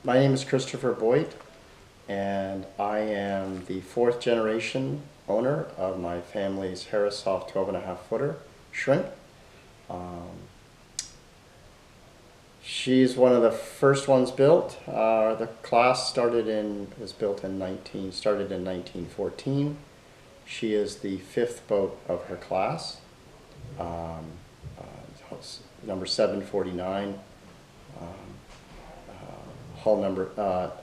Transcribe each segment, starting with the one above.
My name is Christopher Boit, and I am the fourth generation owner of my family's Herreshoff 12.5 footer shrimp. She's one of the first ones built. The class started in 1914. She is the fifth boat of her class, number 749. Hull number,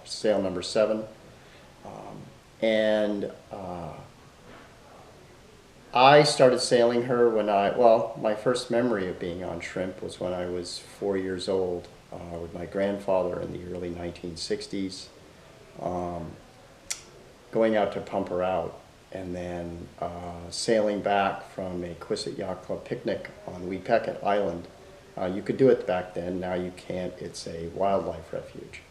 sail number 7, and I started sailing her when my first memory of being on shrimp was when I was 4 years old with my grandfather in the early 1960s, going out to pump her out, and then sailing back from a Quistit Yacht Club picnic on Weepecket Island. You could do it back then, now you can't. It's a wildlife refuge.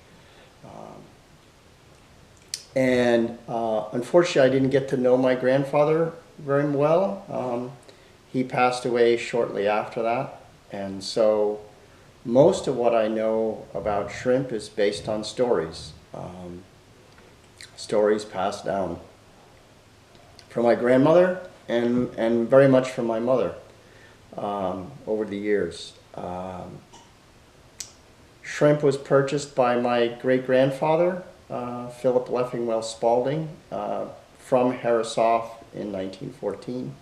Unfortunately, I didn't get to know my grandfather very well. He passed away shortly after that, and so most of what I know about shrimp is based on stories. Stories passed down from my grandmother and very much from my mother over the years. Shrimp was purchased by my great-grandfather, Philip Leffingwell Spaulding, from Herreshoff in 1914,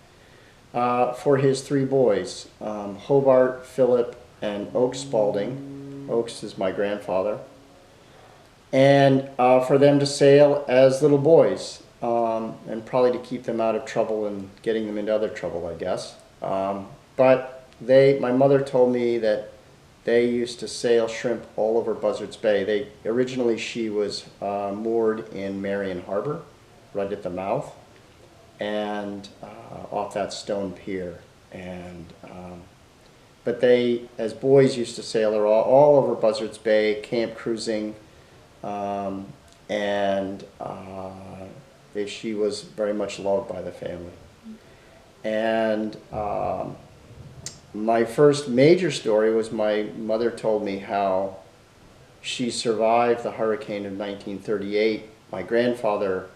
for his three boys, Hobart, Philip, and Oakes Spaulding. Oakes is my grandfather. And for them to sail as little boys, and probably to keep them out of trouble and getting them into other trouble, I guess. But my mother told me that they used to sail shrimp all over Buzzards Bay. Originally she was moored in Marion Harbor, right at the mouth, and off that stone pier. But they, as boys, used to sail her all over Buzzards Bay, camp cruising, she was very much loved by the family. And my first major story was my mother told me how she survived the hurricane of 1938. My grandfather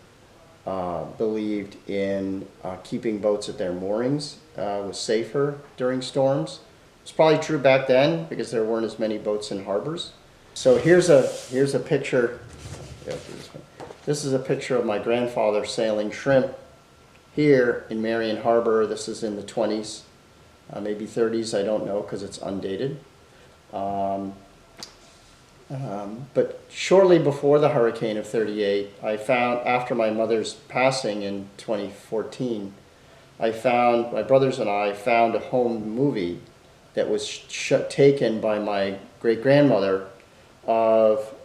believed in keeping boats at their moorings was safer during storms. It's probably true back then because there weren't as many boats in harbors. So here's a picture. This is a picture of my grandfather sailing shrimp here in Marion Harbor. This is in the 20s. Maybe 30s, I don't know because it's undated. But shortly before the hurricane of 38, I found, after my mother's passing in 2014, my brothers and I found a home movie that was taken by my great-grandmother of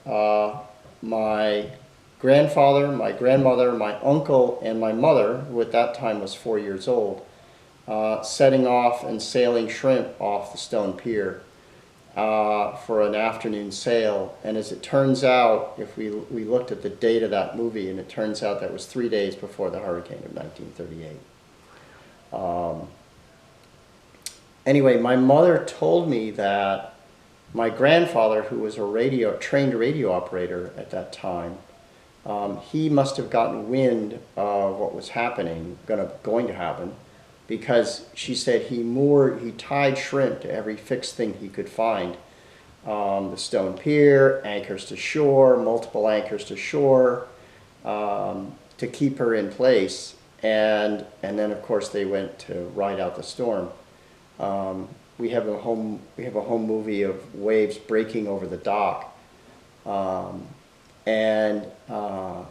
my grandfather, my grandmother, my uncle, and my mother, who at that time was 4 years old, setting off and sailing shrimp off the stone pier for an afternoon sail. And as it turns out, if we looked at the date of that movie, and it turns out that was 3 days before the hurricane of 1938. Anyway, my mother told me that my grandfather, who was a trained radio operator at that time, he must have gotten wind of what was going to happen, because she said he tied shrimp to every fixed thing he could find. The stone pier, anchors to shore, multiple anchors to shore, to keep her in place. And then of course they went to ride out the storm. We have a home movie of waves breaking over the dock. And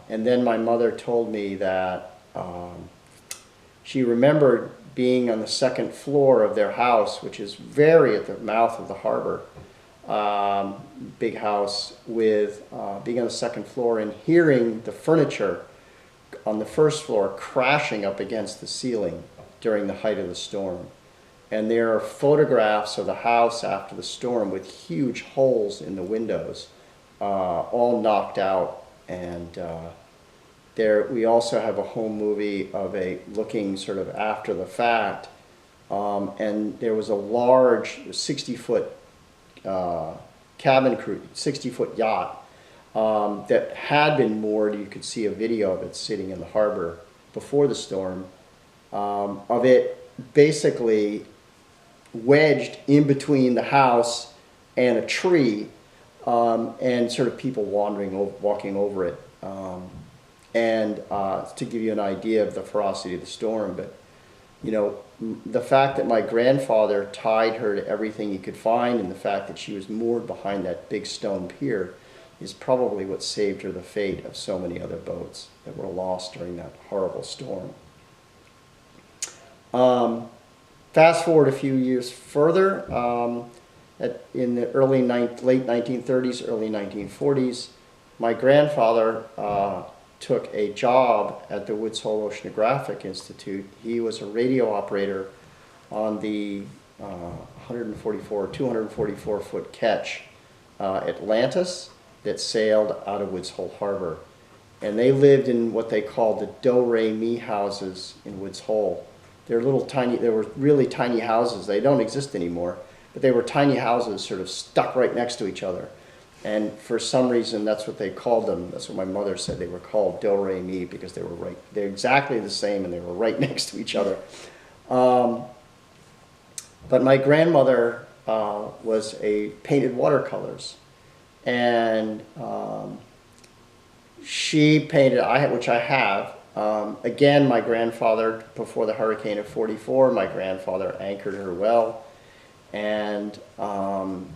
then my mother told me that she remembered being on the second floor of their house, which is very at the mouth of the harbor, big house, with being on the second floor and hearing the furniture on the first floor crashing up against the ceiling during the height of the storm. And there are photographs of the house after the storm with huge holes in the windows, all knocked out. And we also have a home movie of looking sort of after the fact, and there was a large 60-foot cabin crew, 60-foot yacht that had been moored. You could see a video of it sitting in the harbor before the storm, of it basically wedged in between the house and a tree, and sort of people walking over it. To give you an idea of the ferocity of the storm, but you know, the fact that my grandfather tied her to everything he could find, and the fact that she was moored behind that big stone pier, is probably what saved her the fate of so many other boats that were lost during that horrible storm. Fast forward a few years further, in the late 1930s, early 1940s, my grandfather took a job at the Woods Hole Oceanographic Institute. He was a radio operator on the 244 foot ketch Atlantis that sailed out of Woods Hole Harbor. And they lived in what they called the Do-Re-Mi houses in Woods Hole. They were really tiny houses. They don't exist anymore, but they were tiny houses sort of stuck right next to each other. And for some reason, that's what they called them. That's what my mother said. They were called Do-Re-Mi because they're exactly the same and they were right next to each other. But my grandmother was painted watercolors. And she painted, which I have. Again, my grandfather, before the hurricane of '44, my grandfather anchored her well. And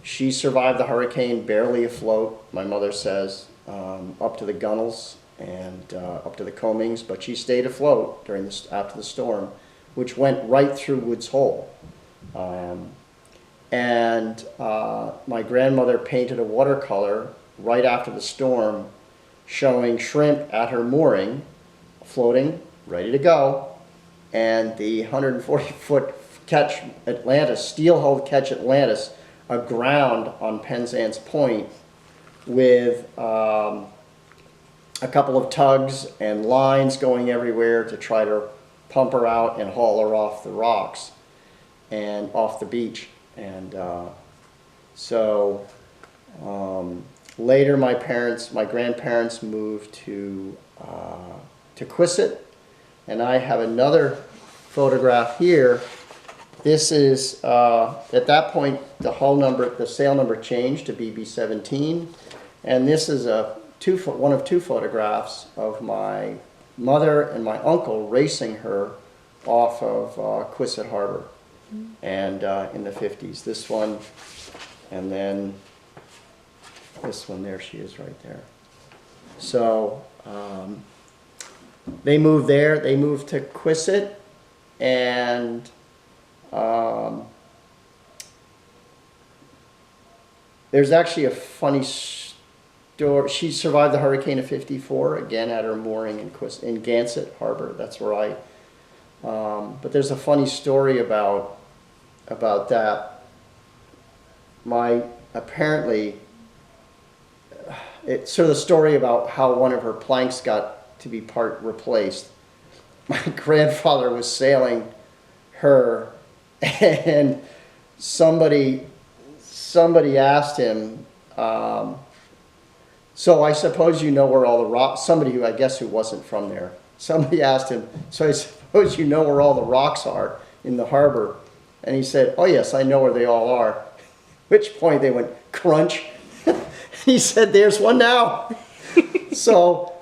she survived the hurricane barely afloat, my mother says, up to the gunwales and up to the coamings, but she stayed afloat after the storm, which went right through Woods Hole. My grandmother painted a watercolor right after the storm showing shrimp at her mooring, floating, ready to go, and the 140-foot ketch Atlantis, steel-hulled ketch Atlantis, aground on Penzance Point with a couple of tugs and lines going everywhere to try to pump her out and haul her off the rocks and off the beach. And later my grandparents moved to Quissit, and I have another photograph here. This is, at that point, the sail number changed to BB-17, and this is one of two photographs of my mother and my uncle racing her off of Quissit Harbor, and in the 50s. This one, and then this one, there she is right there. So they moved there, they moved to Quissit, and there's actually a funny story. She survived the hurricane of '54, again at her mooring in Gansett Harbor. That's where but there's a funny story about that. It's sort of the story about how one of her planks got to be part replaced. My grandfather was sailing her, and somebody asked him, so I suppose you know where all the rocks, somebody who I guess who wasn't from there, somebody asked him, so I suppose you know where all the rocks are in the harbor? And he said, oh yes, I know where they all are. At which point they went crunch. He said, there's one now. So,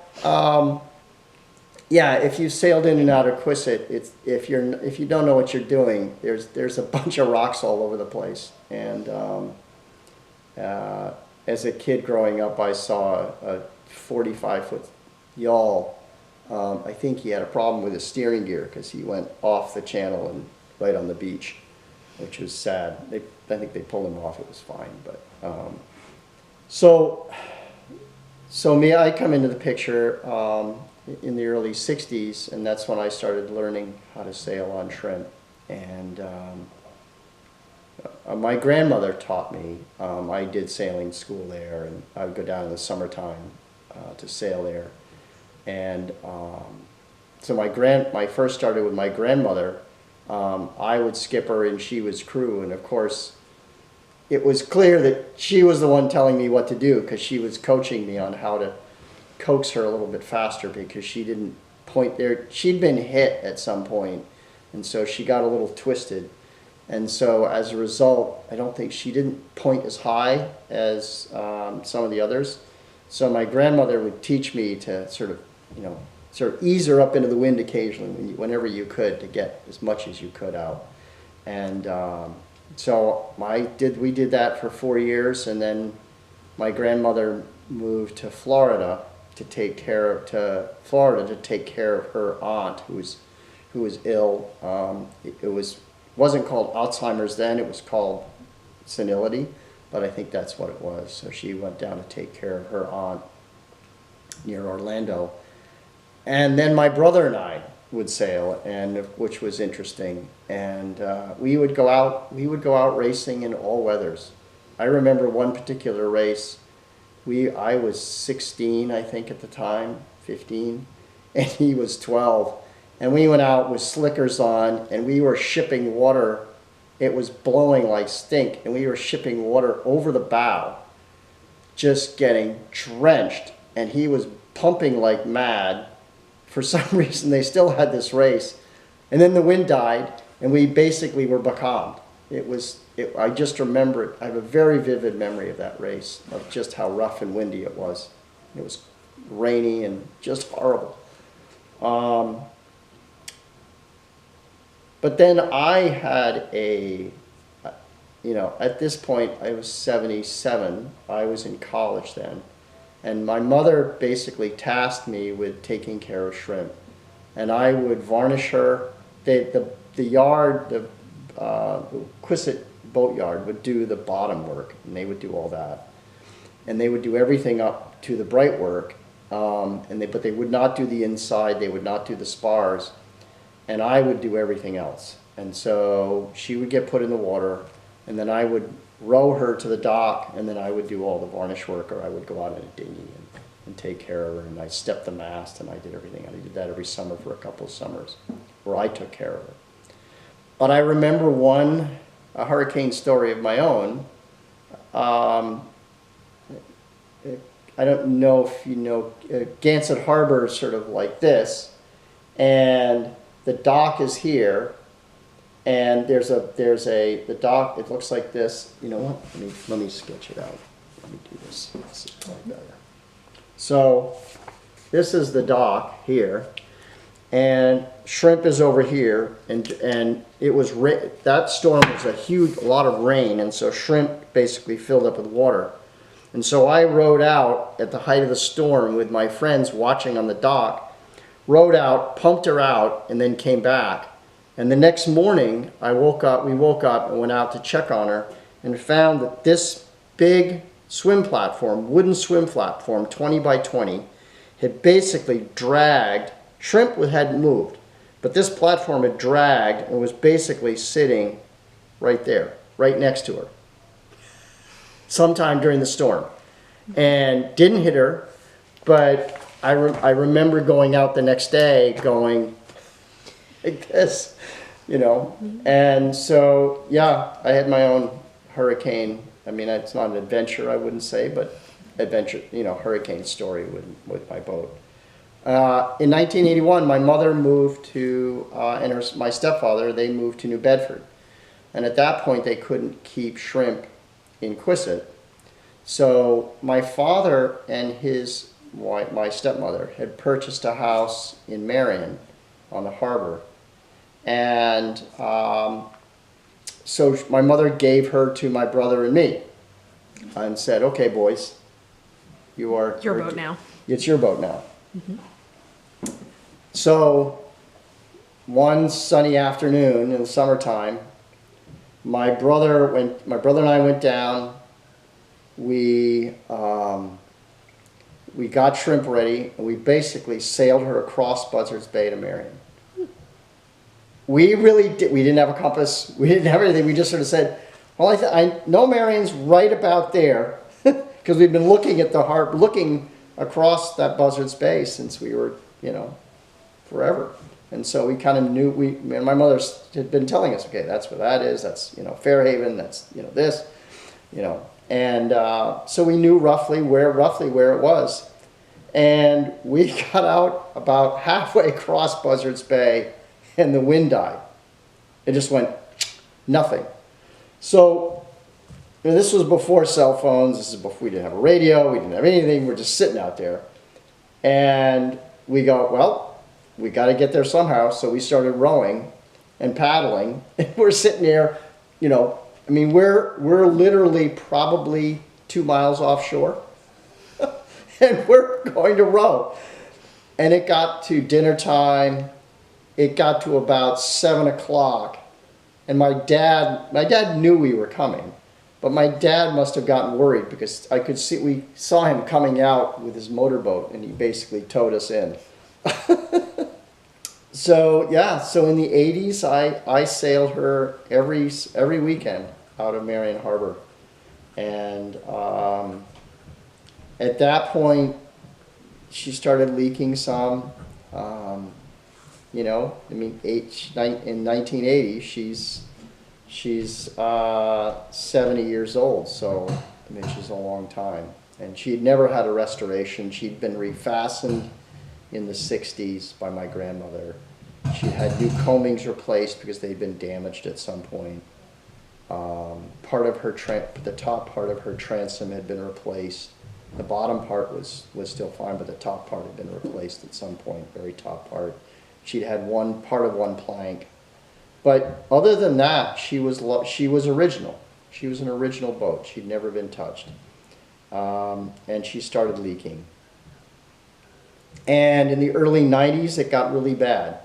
yeah, if you sailed in and out of Quissit, if you don't know what you're doing, there's a bunch of rocks all over the place. And as a kid growing up, I saw a 45-foot yawl. I think he had a problem with his steering gear because he went off the channel and right on the beach, which was sad. I think they pulled him off. It was fine, but so I come into the picture in the early '60s, and that's when I started learning how to sail on shrimp. And my grandmother taught me. I did sailing school there, and I would go down in the summertime to sail there. And so I first started with my grandmother. I would skipper and she was crew, and of course it was clear that she was the one telling me what to do, because she was coaching me on how to coax her a little bit faster, because she didn't point there. She'd been hit at some point, and so she got a little twisted. And so as a result, I don't think she didn't point as high as some of the others. So my grandmother would teach me to sort of ease her up into the wind occasionally, whenever you could, to get as much as you could out. And so we did that for 4 years, and then my grandmother moved to Florida to take care of her aunt who was ill. It wasn't called Alzheimer's then; it was called senility, but I think that's what it was. So she went down to take care of her aunt near Orlando, and then my brother and I would sail, and which was interesting. And we would go out racing in all weathers. I remember one particular race. I was 16, I think, at the time, 15, and he was 12. And we went out with slickers on, and we were shipping water. It was blowing like stink, and we were shipping water over the bow, just getting drenched. And he was pumping like mad. For some reason, they still had this race. And then the wind died, and we basically were becalmed. I just remember it. I have a very vivid memory of that race, of just how rough and windy it was. It was rainy and just horrible. But then I had at this point, I was 77. I was in college then. And my mother basically tasked me with taking care of shrimp. And I would varnish her. The yard, the Quissit boat yard would do the bottom work, and they would do all that. And they would do everything up to the bright work, but they would not do the inside, they would not do the spars. And I would do everything else. And so she would get put in the water, and then I would row her to the dock, and then I would do all the varnish work, or I would go out in a dinghy and take care of her, and I stepped the mast, and I did everything. I did that every summer for a couple of summers, where I took care of her. But I remember a hurricane story of my own. I don't know if you know, Gansett Harbor is sort of like this, and the dock is here, and the dock, it looks like this. You know what? Let me sketch it out. Let me do this. This is probably better. So this is the dock here, and shrimp is over here, and it was that storm was a lot of rain, and so shrimp basically filled up with water. And so I rowed out at the height of the storm with my friends watching on the dock, rowed out, pumped her out, and then came back. And the next morning, we woke up and went out to check on her, and found that this big wooden swim platform, 20 by 20, had basically dragged. Shrimp hadn't moved, but this platform had dragged and was basically sitting right there, right next to her, sometime during the storm, and didn't hit her. But I remember going out the next day going like this, and so yeah, I had my own hurricane. I mean, it's not an adventure, I wouldn't say, but adventure, hurricane story with my boat. In 1981, my mother moved to, and my stepfather, they moved to New Bedford. And at that point, they couldn't keep shrimp in Quissit. So my father and my stepmother had purchased a house in Marion on the harbor. And so my mother gave her to my brother and me and said, okay, boys, your boat now. It's your boat now. Mm-hmm. So one sunny afternoon in the summertime, my brother and I went down. We got shrimp ready, and we basically sailed her across Buzzards Bay to Marion. We didn't have a compass. We didn't have anything. We just sort of said, well, I know Marion's right about there, because we've been looking at the harbor, looking across that Buzzards Bay since we were, forever. And so we kind of knew, my mother had been telling us, okay, that's where that is, that's, Fairhaven, that's, this. you know. And so we knew roughly where it was. And we got out about halfway across Buzzards Bay, and the wind died. It just went nothing. So this was before cell phones. This is before we didn't have a radio. We didn't have anything. We're just sitting out there. And we go, well, we got to get there somehow. So we started rowing and paddling. And we're sitting there, you know, I mean, we're literally probably 2 miles offshore. And we're going to row. And it got to dinner time. It got to about 7 o'clock. And my dad knew we were coming. But my dad must have gotten worried because we saw him coming out with his motorboat, and he basically towed us in. So yeah, so in the 80s, I sailed her every weekend out of Marion Harbor. And at that point, she started leaking some. You know, I mean, in 1980, she's 70 years old, so I mean, she's a long time. And she'd never had a restoration. She'd been refastened in the 60s by my grandmother. She had new combings replaced because they'd been damaged at some point. The top part of her transom had been replaced. The bottom part was still fine, but the top part had been replaced at some point, very top part. She'd had one plank. But other than that, she was original. She was an original boat. She'd never been touched. And she started leaking. And in the early 90s, it got really bad.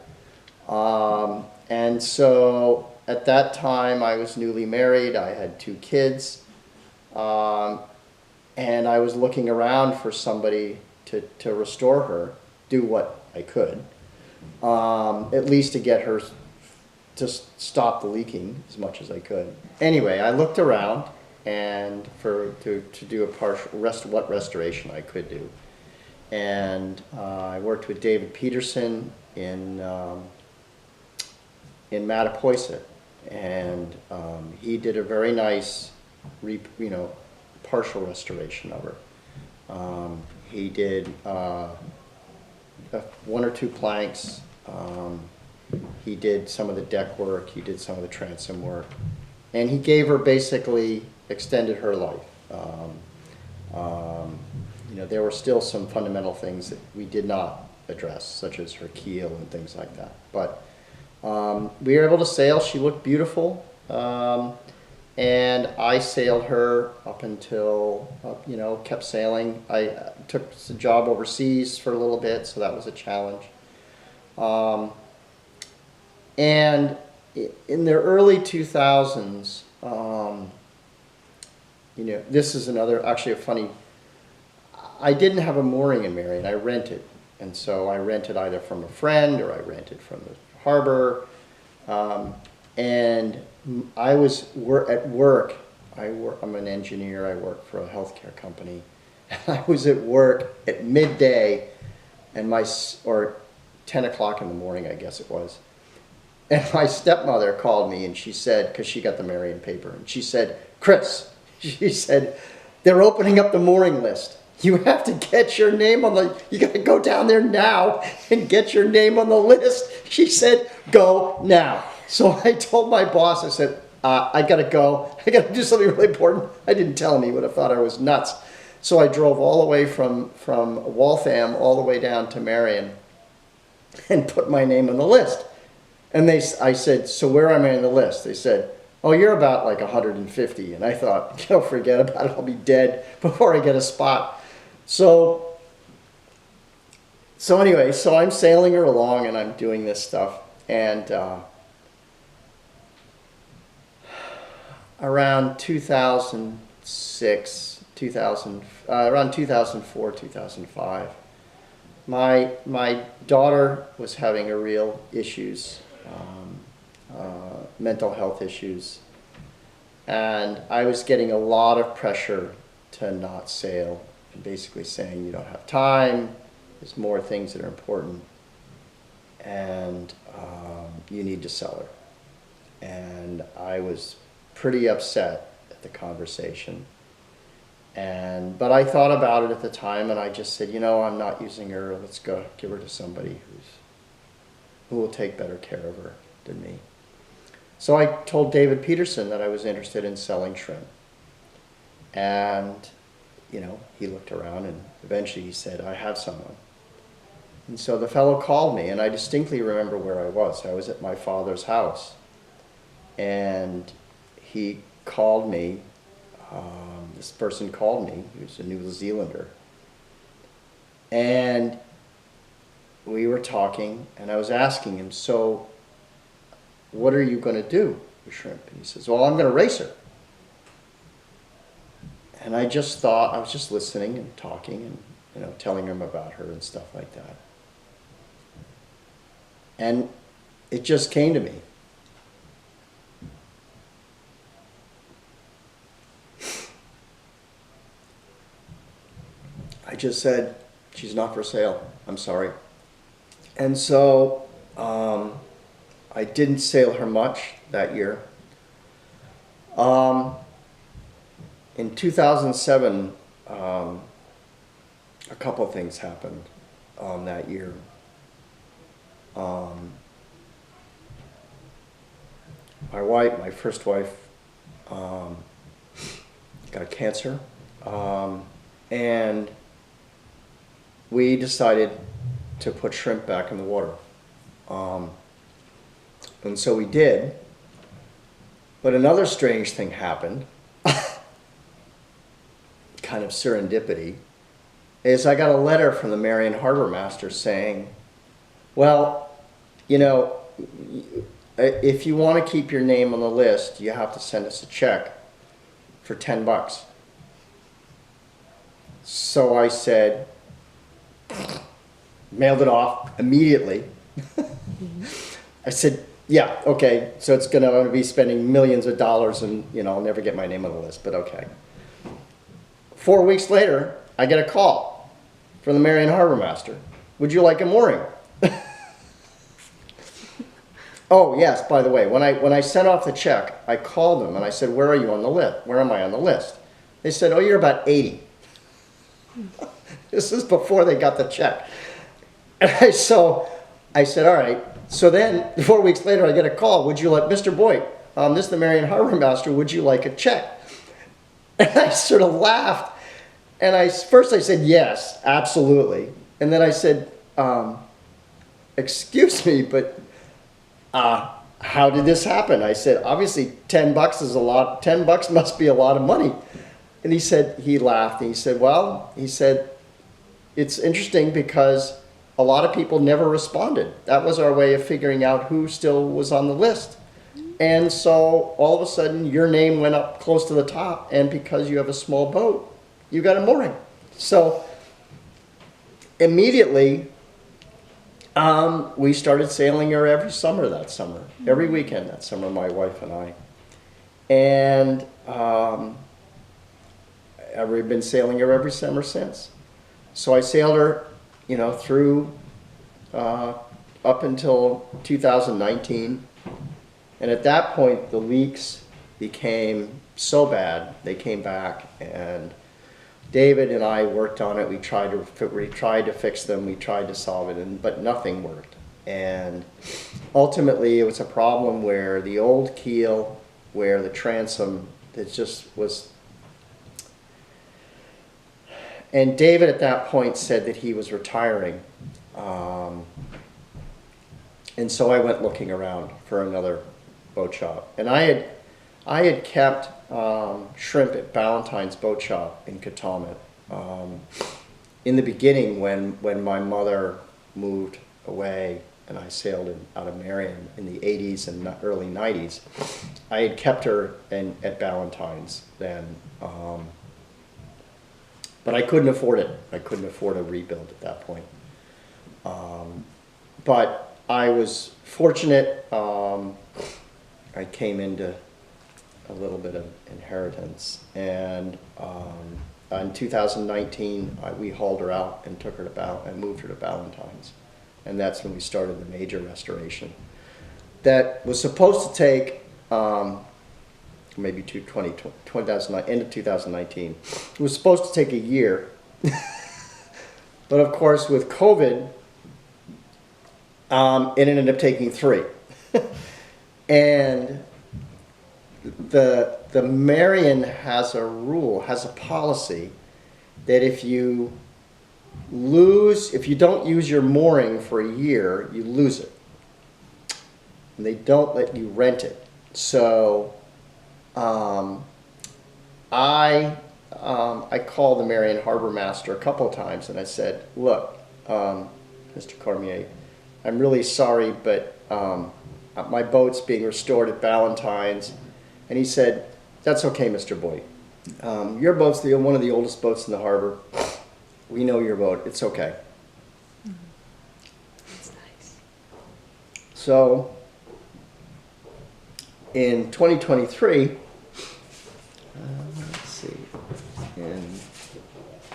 And so at that time, I was newly married. I had 2 kids. And I was looking around for somebody to restore her, do what I could, at least to get her to stop the leaking as much as I could. Anyway, I looked around and to do a partial what restoration I could do. And I worked with David Peterson in Mattapoisett, and he did a very nice, partial restoration of her. He did 1 or 2 planks. He did some of the deck work. He did some of the transom work, and he basically extended her life. There were still some fundamental things that we did not address, such as her keel and things like that. But we were able to sail. She looked beautiful. And I sailed her up until, kept sailing. I took a job overseas for a little bit, so that was a challenge. And in the early 2000s, this is actually a funny, I didn't have a mooring in Marion, I rented. And so I rented either from a friend or I rented from the harbor. And I was at work. I'm an engineer. I work for a healthcare company. I was at work at midday, or 10 o'clock in the morning, I guess it was. And my stepmother called me, and she said, because she got the Marion paper, and she said, "Chris," she said, "they're opening up the mooring list. You have to get your name you got to go down there now and get your name on the list." She said, "Go now." So I told my boss, I said, I got to go. I got to do something really important. I didn't tell him. He would have thought I was nuts. So I drove all the way from Waltham all the way down to Marion and put my name on the list. And I said, "So where am I on the list?" They said, "Oh, you're about like 150. And I thought, forget about it. I'll be dead before I get a spot. So anyway, so I'm sailing her along and I'm doing this stuff. And around 2006, around 2004, 2005, my daughter was having a real issues, mental health issues, and I was getting a lot of pressure to not sail, and basically saying you don't have time, there's more things that are important, and you need to sell her. And I was pretty upset at the conversation. But I thought about it at the time, and I just said, you know, I'm not using her. Let's go give her to somebody who will take better care of her than me. So I told David Peterson that I was interested in selling shrimp. And, you know, he looked around, and eventually he said, I have someone. And so the fellow called me, and I distinctly remember where I was. I was at my father's house. And he called me. This person called me. He was a New Zealander. And we were talking, and I was asking him, so what are you going to do with shrimp? And he says, well, I'm going to race her. And I just thought, I was just listening and talking and, you know, telling him about her and stuff like that. And it just came to me. I just said, she's not for sale. I'm sorry. And so I didn't sail her much that year. In 2007, a couple of things happened that year. My first wife, got cancer, and we decided to put shrimp back in the water. And so we did. But another strange thing happened, kind of serendipity, is I got a letter from the Marion Harbor Master saying, well, you know, if you want to keep your name on the list, you have to send us a check for $10. So I said, mailed it off immediately. I said, yeah, okay, so it's going to be spending millions of dollars, and, you know, I'll never get my name on the list, but okay. 4 weeks later, I get a call from the Marion Harbor Master. Would you like a mooring? Oh, yes, by the way, when I sent off the check, I called them and I said, where are you on the list? Where am I on the list? They said, oh, you're about 80. This is before they got the check. And so I said, all right. So then 4 weeks later, I get a call. Would you like, Mr. Boit, this is the Marion Harbor Master, would you like a check? And I sort of laughed. And first I said, yes, absolutely. And then I said, excuse me, but how did this happen? I said, obviously $10 is a lot. $10 must be a lot of money. And he laughed, and he said, well, it's interesting because a lot of people never responded. That was our way of figuring out who still was on the list. And so all of a sudden your name went up close to the top, and because you have a small boat, you got a mooring. So immediately we started sailing her every summer that summer, every weekend that summer, my wife and I. And we've been sailing her every summer since. So I sailed her, you know, through up until 2019. And at that point, the leaks became so bad, they came back, and David and I worked on it. We tried to fix them, we tried to solve it, but nothing worked. And ultimately, it was a problem where the old keel, where the transom, it just was. And David at that point said that he was retiring. And so I went looking around for another boat shop. And I had kept shrimp at Ballantyne's boat shop in Katomet. In the beginning, when my mother moved away and I sailed out of Marion in the 80s and early 90s, I had kept her at Ballantyne's then. But I couldn't afford it. I couldn't afford a rebuild at that point. But I was fortunate. I came into a little bit of inheritance. And in 2019, we hauled her out and took her and moved her to Ballantyne's. And that's when we started the major restoration. That was supposed to take maybe 2009, end of 2019. It was supposed to take a year. But of course, with COVID, it ended up taking 3. And the Marion has a rule, has a policy that if you don't use your mooring for a year, you lose it. And they don't let you rent it. So I called the Marion Harbor Master a couple of times and I said, look, Mr. Cormier, I'm really sorry, but my boat's being restored at Ballantyne's. And he said, that's okay, Mr. Boit. Your boat's one of the oldest boats in the harbor. We know your boat. It's okay. That's nice. So in 2023, let's see, and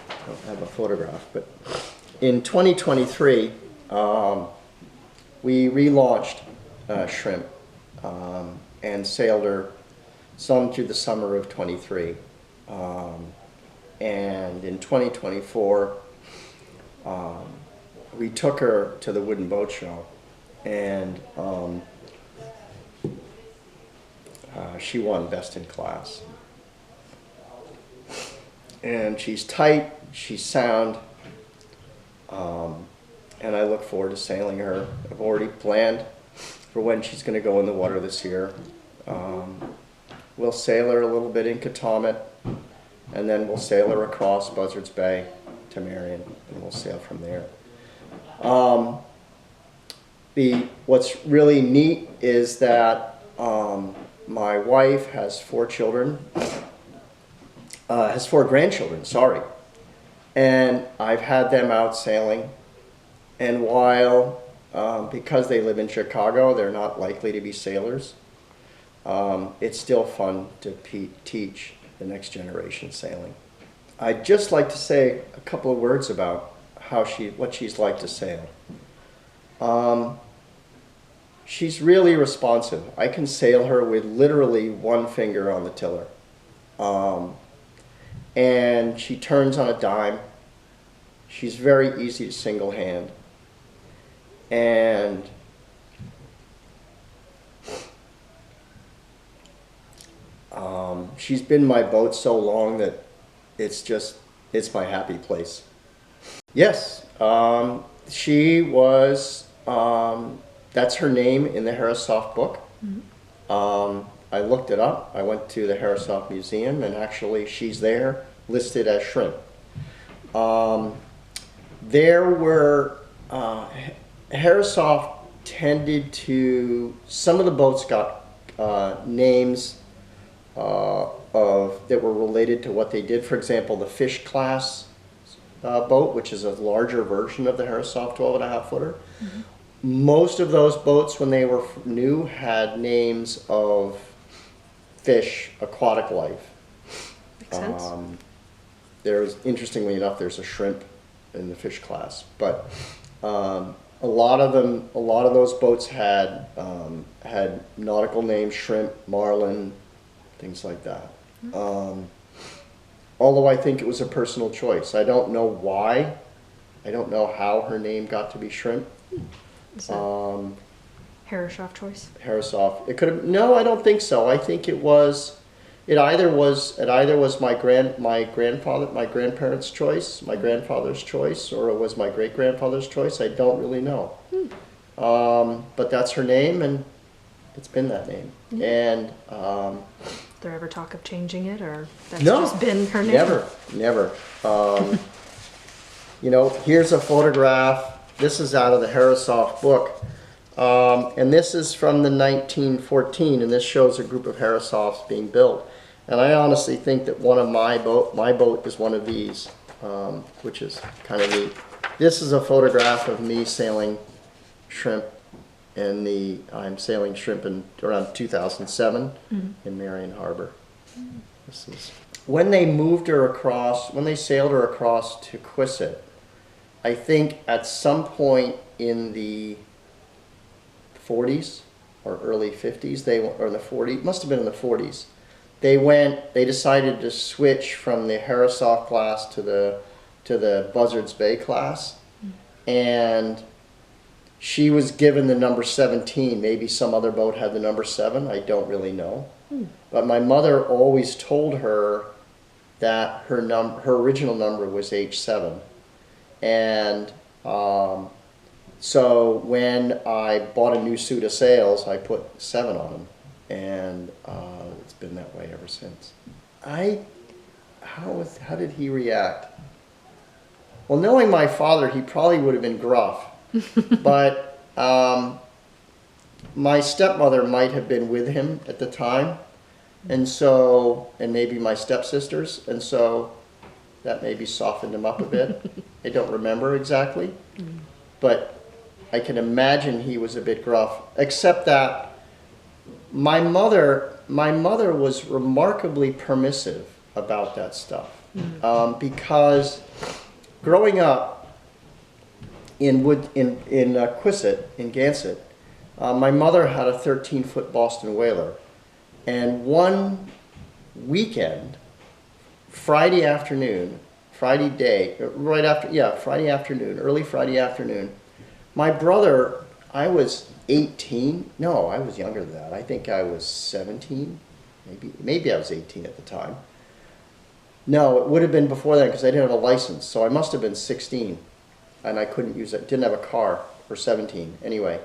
I don't have a photograph, but in 2023, we relaunched Shrimp and sailed her some through the summer of 23. And in 2024, we took her to the Wooden Boat Show, and she won Best in Class. And she's tight, she's sound, and I look forward to sailing her. I've already planned for when she's going to go in the water this year. We'll sail her a little bit in Katomet, and then we'll sail her across Buzzards Bay to Marion, and we'll sail from there. What's really neat is that my wife has 4 children, has 4 grandchildren, sorry. And I've had them out sailing, and while, because they live in Chicago, they're not likely to be sailors, it's still fun to teach the next generation sailing. I'd just like to say a couple of words about what she's like to sail. She's really responsive. I can sail her with literally one finger on the tiller. And she turns on a dime. She's very easy to single hand. And she's been my boat so long that it's my happy place. Yes, she was, that's her name in the Herreshoff book. Mm-hmm. I looked it up. I went to the Herreshoff Museum, and actually she's there listed as Shrimp. There were, Herreshoff tended to, some of the boats got names that were related to what they did. For example, the Fish class boat, which is a larger version of the Herreshoff 12.5 footer. Mm-hmm. Most of those boats, when they were new, had names of fish, aquatic life. Makes sense. Interestingly enough, there's a shrimp in the Fish class, but a lot of those boats had nautical names: shrimp, marlin, things like that. Mm-hmm. Although I think it was a personal choice. I don't know why. I don't know how her name got to be Shrimp. Is that Herreshoff choice? Herreshoff. It could have. No, I don't think so. I think it was. It either was my grandparents' choice, my grandfather's choice, or it was my great grandfather's choice. I don't really know. But that's her name, and it's been that name. Mm-hmm. And there ever talk of changing it, or that's no, just been her name? Never. Here's a photograph. This is out of the Herreshoff book. And this is from the 1914, and this shows a group of Herreshoffs being built. And I honestly think that my boat is one of these, which is kind of neat. This is a photograph of me sailing Shrimp I'm sailing Shrimp in around 2007 mm-hmm. in Marion Harbor. Mm-hmm. This is when they sailed her across to Quisset. I think at some point in the 40s or early 50s, or in the 40s, must have been in the 40s, they decided to switch from the Herreshoff class to the Buzzards Bay class. And she was given the number 17. Maybe some other boat had the number 7. I don't really know. But my mother always told her that her original number was H7. And so when I bought a new suit of sails, I put 7 on them. And it's been that way ever since. How did he react? Well, knowing my father, he probably would have been gruff. But my stepmother might have been with him at the time. And maybe my stepsisters. And so that maybe softened him up a bit. I don't remember exactly. But I can imagine he was a bit gruff. Except that my mother was remarkably permissive about that stuff. Because growing up in Quisset, in Gansett, my mother had a 13-foot Boston whaler. And one weekend, Friday afternoon, early Friday afternoon, my brother, I was 18. No, I was younger than that. I think I was 17. Maybe I was 18 at the time. No, it would have been before that because I didn't have a license. So I must have been 16 and I couldn't use it. Didn't have a car, or 17. Anyway,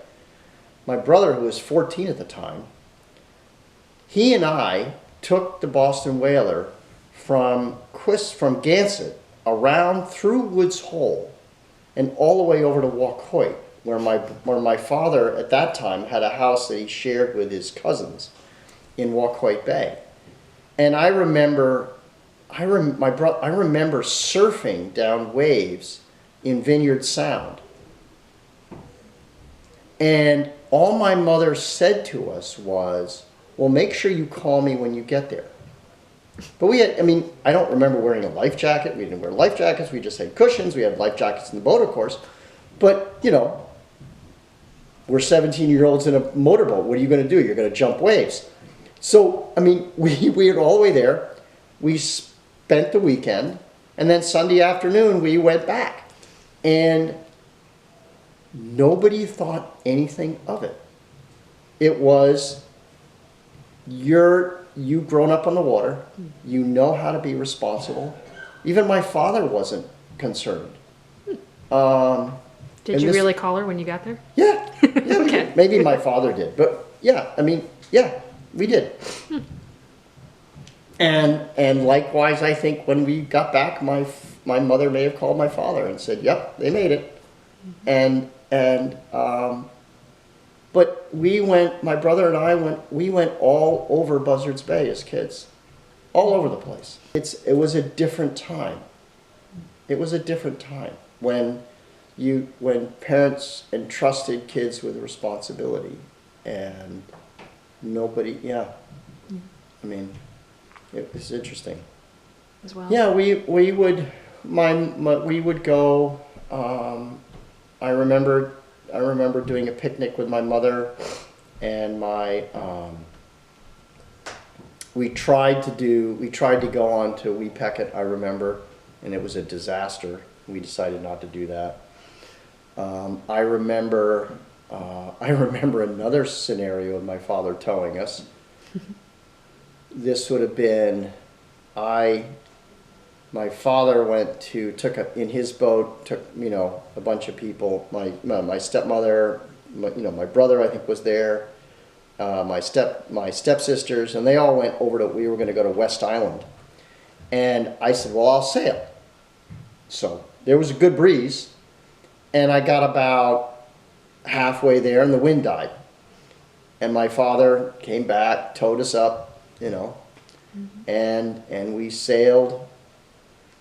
my brother, who was 14 at the time, he and I took the Boston whaler from Gansett around through Woods Hole and all the way over to Wacoit, where my father at that time had a house that he shared with his cousins in Wacoit Bay. And I remember surfing down waves in Vineyard Sound. And all my mother said to us was, well, make sure you call me when you get there. But I don't remember wearing a life jacket. We didn't wear life jackets. We just had cushions. We had life jackets in the boat, of course. But, we're 17-year-olds in a motorboat. What are you going to do? You're going to jump waves. So, we were all the way there. We spent the weekend. And then Sunday afternoon, we went back. And nobody thought anything of it. It was, you've grown up on the water. You know how to be responsible. Even my father wasn't concerned. Did you really call her when you got there? Yeah. Okay. Maybe my father did. But yeah, we did. And likewise, I think when we got back, my mother may have called my father and said, yep, they made it. But my brother and I went all over Buzzards Bay as kids, all over the place. It was a different time. It was a different time when parents entrusted kids with responsibility and nobody, it was interesting. As well. Yeah, we would go, I remember doing a picnic with my mother and we tried to go on to Weepecket, I remember, and it was a disaster. We decided not to do that. I remember another scenario of my father towing us. This would have been, my father in his boat, took a bunch of people, my stepmother, my brother I think was there, my stepsisters, and they all went we were going to go to West Island. And I said, well, I'll sail. So there was a good breeze, and I got about halfway there and the wind died. And my father came back, towed us up, and we sailed,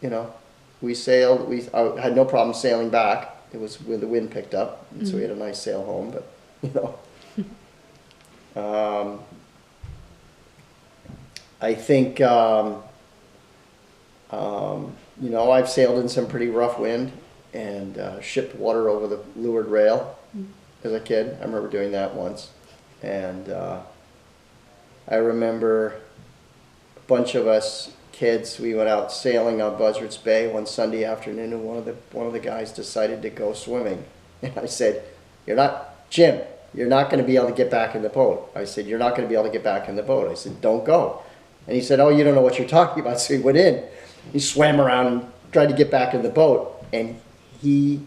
I had no problem sailing back. It was when the wind picked up, and so we had a nice sail home, but, I think, I've sailed in some pretty rough wind and shipped water over the leeward rail as a kid. I remember doing that once. And I remember bunch of us kids, we went out sailing on Buzzards Bay one Sunday afternoon, and one of the guys decided to go swimming. And I said, Jim, you're not going to be able to get back in the boat. I said, you're not going to be able to get back in the boat. I said, don't go. And he said, oh, you don't know what you're talking about. So he went in, he swam around and tried to get back in the boat, and he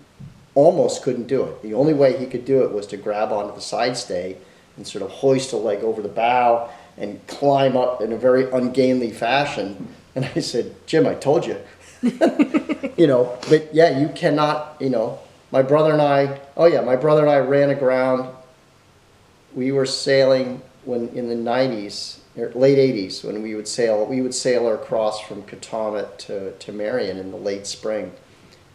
almost couldn't do it. The only way he could do it was to grab onto the side stay and sort of hoist a leg over the bow and climb up in a very ungainly fashion. And I said, Jim, I told you. But yeah, you cannot, my brother and I ran aground. We were sailing when in the 90s, or late 80s, when we would sail across from Katomet to Marion in the late spring.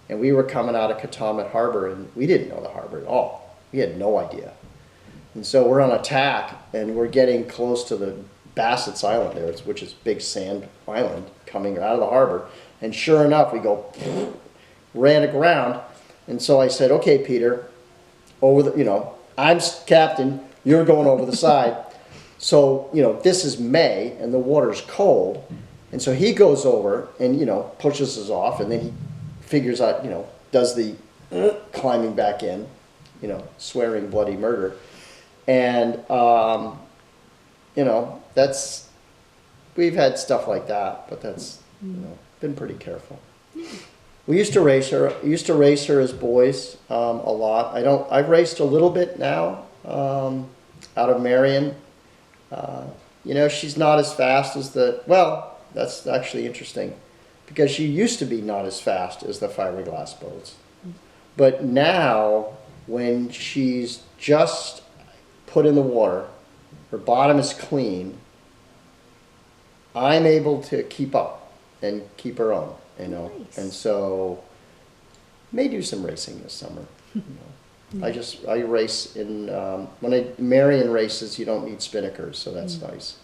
And we were coming out of Katomet Harbor, and we didn't know the harbor at all. We had no idea. And so we're on a tack, and we're getting close to the Bassett's Island there, which is big sand island coming out of the harbor. And sure enough, we go, ran aground. And so I said, okay, Peter, I'm captain, you're going over the side. So, this is May, and the water's cold. And so he goes over and, pushes us off, and then he figures out, does the climbing back in, swearing bloody murder. And, we've had stuff like that, but that's, been pretty careful. We used to race her as boys a lot. I've raced a little bit now out of Marion. She's not as fast as that's actually interesting, because she used to be not as fast as the fiberglass boats. But now, when she's just put in the water, her bottom is clean, I'm able to keep up and keep her own, Nice. And so may do some racing this summer. I race in when Marion races, you don't need spinnakers, so that's nice.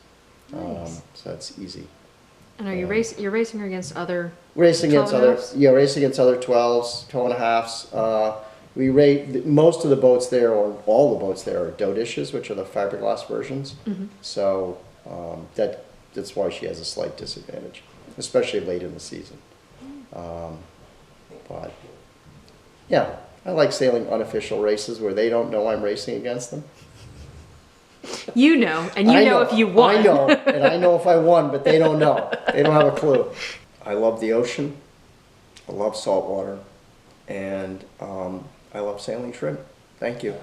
Nice. So that's easy. And are you're racing her against other Racing against 12 other, and a halves? racing against other 12s, 12.5s. We rate most of the boats there, or all the boats there, are doe dishes, which are the fiberglass versions. So that's why she has a slight disadvantage, especially late in the season. But yeah, I like sailing unofficial races where they don't know I'm racing against them. and you know if you won. I know, and I know if I won, but they don't know. They don't have a clue. I love the ocean. I love salt water. And I love sailing shrimp. Thank you.